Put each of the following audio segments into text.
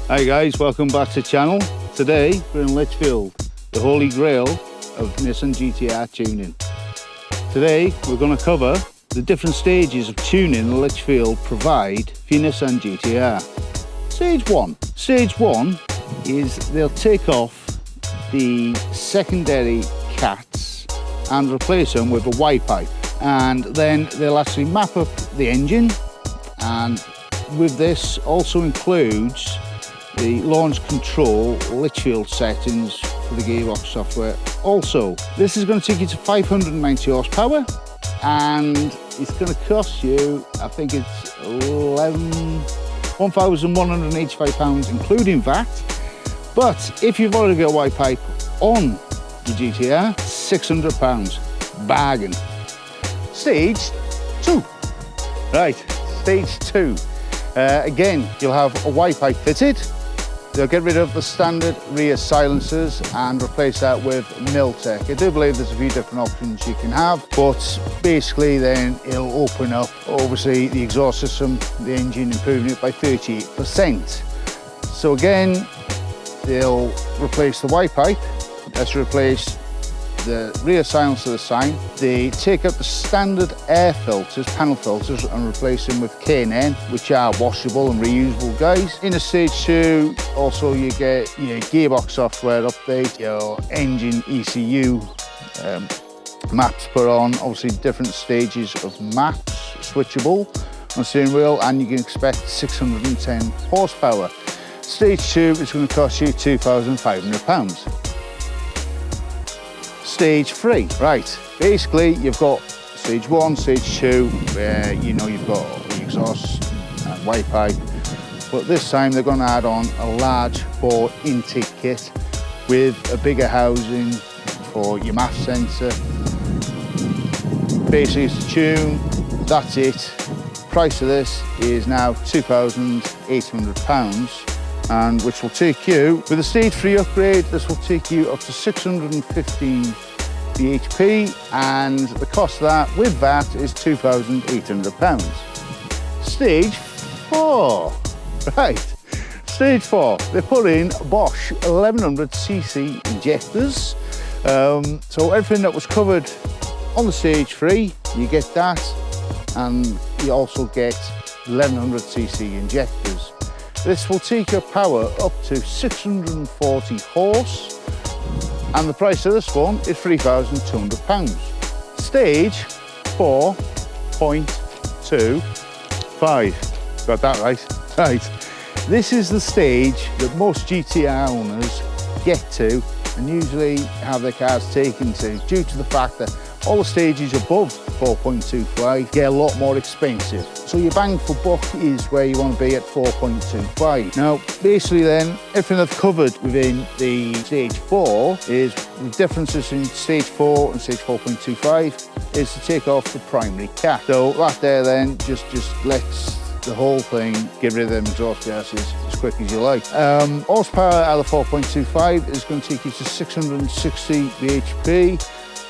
Hi guys, welcome back to the channel. Today we're in Litchfield, the holy grail of Nissan GTR tuning. Today we're going to cover the different stages of tuning the Litchfield provide for your Nissan GTR. Stage 1. Stage 1 is they'll take off the secondary cats and replace them with a Y pipe, and then they'll actually map up the engine, and with this also includes the launch control Litchfield settings for the gearbox software. Also, this is going to take you to 590 horsepower, and it's going to cost you, I think it's £1,185 including VAT. But if you've already got a Y pipe on the GTR, £600, bargain. Stage 2. Right, stage 2. Again, you'll have a Y pipe fitted. They'll get rid of the standard rear silencers and replace that with Miltech. I do believe there's a few different options you can have, but basically then it'll open up, obviously, the exhaust system, the engine, improving it by 38%. So again, they'll replace the Y pipe. Let's replace the rear silencer the same. They take out the standard air filters, panel filters, and replace them with K&N, which are washable and reusable, guys. In a stage 2, also you get your gearbox software update, your engine ECU maps put on, obviously different stages of maps, switchable on the steering wheel, and you can expect 610 horsepower. Stage 2 is going to cost you £2,500. Stage 3, right, basically you've got stage 1, stage 2, where you know you've got the exhaust and Y pipe, but this time they're going to add on a large bore intake kit with a bigger housing for your MAF sensor. Basically it's a tune, that's it. Price of this is now £2,800, and which will take you, with a stage 3 upgrade, this will take you up to 615 bhp, and the cost of that with VAT is £2,800. Stage 4, right, stage 4, they put in Bosch 1100cc injectors. So everything that was covered on the stage 3, you get that, and you also get 1100cc injectors. This will take your power up to 640 horse, and the price of this one is £3,200. Stage 4.25. Got that right? Right. This is the stage that most GTR owners get to and usually have their cars taken to, due to the fact that all the stages above 4.25 get a lot more expensive. So your bang for buck is where you want to be at 4.25. Now, basically then, everything I've covered within the stage 4 is the differences in stage 4 and stage 4.25 is to take off the primary cap. So that there then just lets the whole thing get rid of them exhaust gases as quick as you like. Horsepower out of the 4.25 is going to take you to 660 bhp.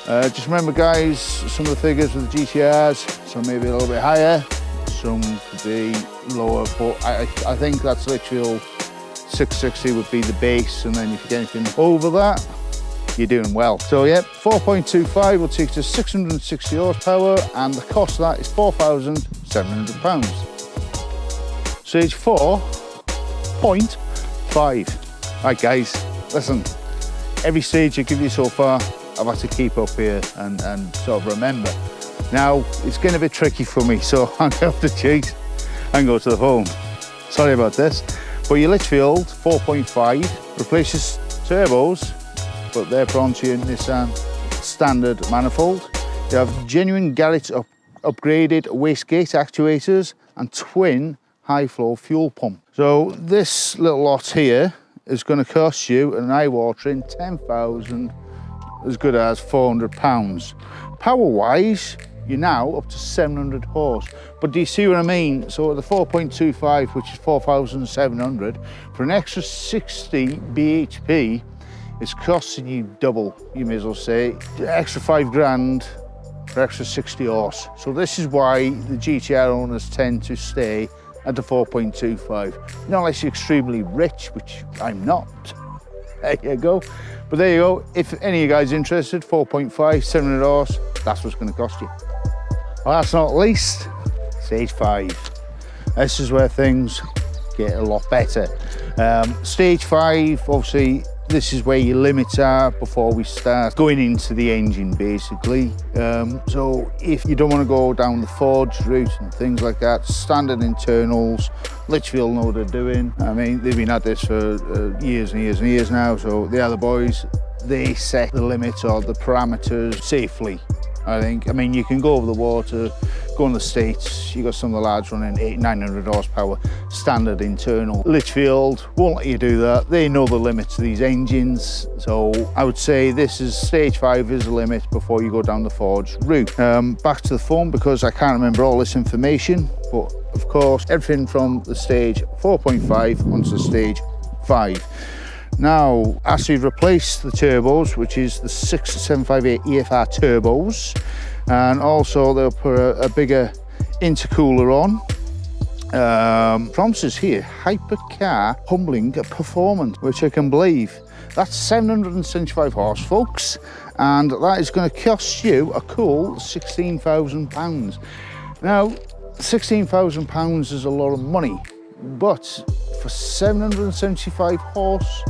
Just remember, guys, some of the figures with the GTRs, some may be a little bit higher, some could be lower, but I think that's literally 660 would be the base, and then if you get anything over that, you're doing well. So yeah, 4.25 will take you to 660 horsepower, and the cost of that is £4,700. Stage 4.5. Right guys, listen, every stage I give you so far, I've had to keep up here and sort of remember. Now, it's getting a bit tricky for me, so I'm going to have to cheat and go to the phone. Sorry about this. But your Litchfield 4.5 replaces turbos, but they're put onto your Nissan standard manifold. You have genuine garage upgraded wastegate actuators and twin high-flow fuel pump. So this little lot here is going to cost you an eye-watering £10,000 as good as £400. Power-wise, you're now up to 700 horse. But do you see what I mean? So the 4.25, which is 4,700, for an extra 60 bhp, it's costing you double, you may as well say. Extra £5,000 for extra 60 horse. So this is why the GTR owners tend to stay at the 4.25. Not unless you're extremely rich, which I'm not. There you go. But there you go. If any of you guys are interested, 4.5, 700 horse, that's what's going to cost you. Well, that's not least, stage 5. This is where things get a lot better. Stage 5, obviously, this is where your limits are before we start going into the engine, basically. So if you don't want to go down the forged route and things like that, standard internals, Litchfield know what they're doing. I mean, they've been at this for years and years and years now, so the other boys, they set the limits or the parameters safely, I think. I mean, you can go over the water, go in the States, you got some of the lads running 800-900 horsepower standard internal. Litchfield won't let you do that. They know the limits of these engines. So I would say this is stage 5 is the limit before you go down the forged route. Back to the phone, because I can't remember all this information, but of course, everything from the stage 4.5 onto stage 5. Now, as we've replaced the turbos, which is the 6758 EFR turbos, and also they'll put a bigger intercooler on. Promises here, hypercar humbling performance, which I can believe. That's 775 horse, folks, and that is going to cost you a cool £16,000. Now, £16,000 is a lot of money, but for 775 horse,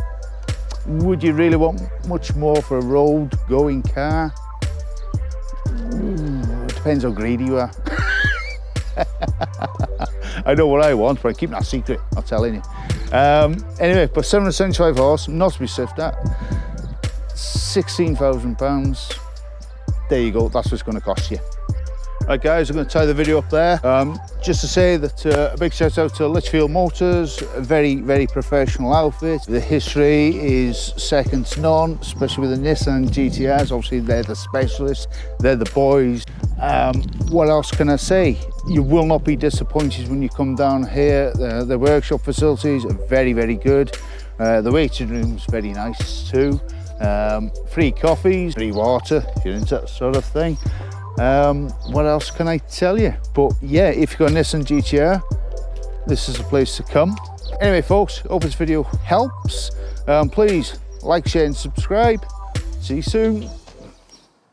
would you really want much more for a road-going car? It depends how greedy you are. I know what I want, but I keep that secret, I'm telling you. Anyway, but 775 horse, not to be sniffed at, £16,000. There you go, that's what it's going to cost you. Right guys, I'm going to tie the video up there. Just to say that a big shout out to Litchfield Motors, a very, very professional outfit. The history is second to none, especially with the NISSAN GTRs. Obviously they're the specialists, they're the boys. What else can I say? You will not be disappointed when you come down here. The workshop facilities are very, very good. The waiting room's very nice too. Free coffees, free water, if you're into that sort of thing. What else can I tell you? But yeah, if you've got a NISSAN GTR, this is the place to come. Anyway folks, hope this video helps. Please like, share and subscribe. See you soon.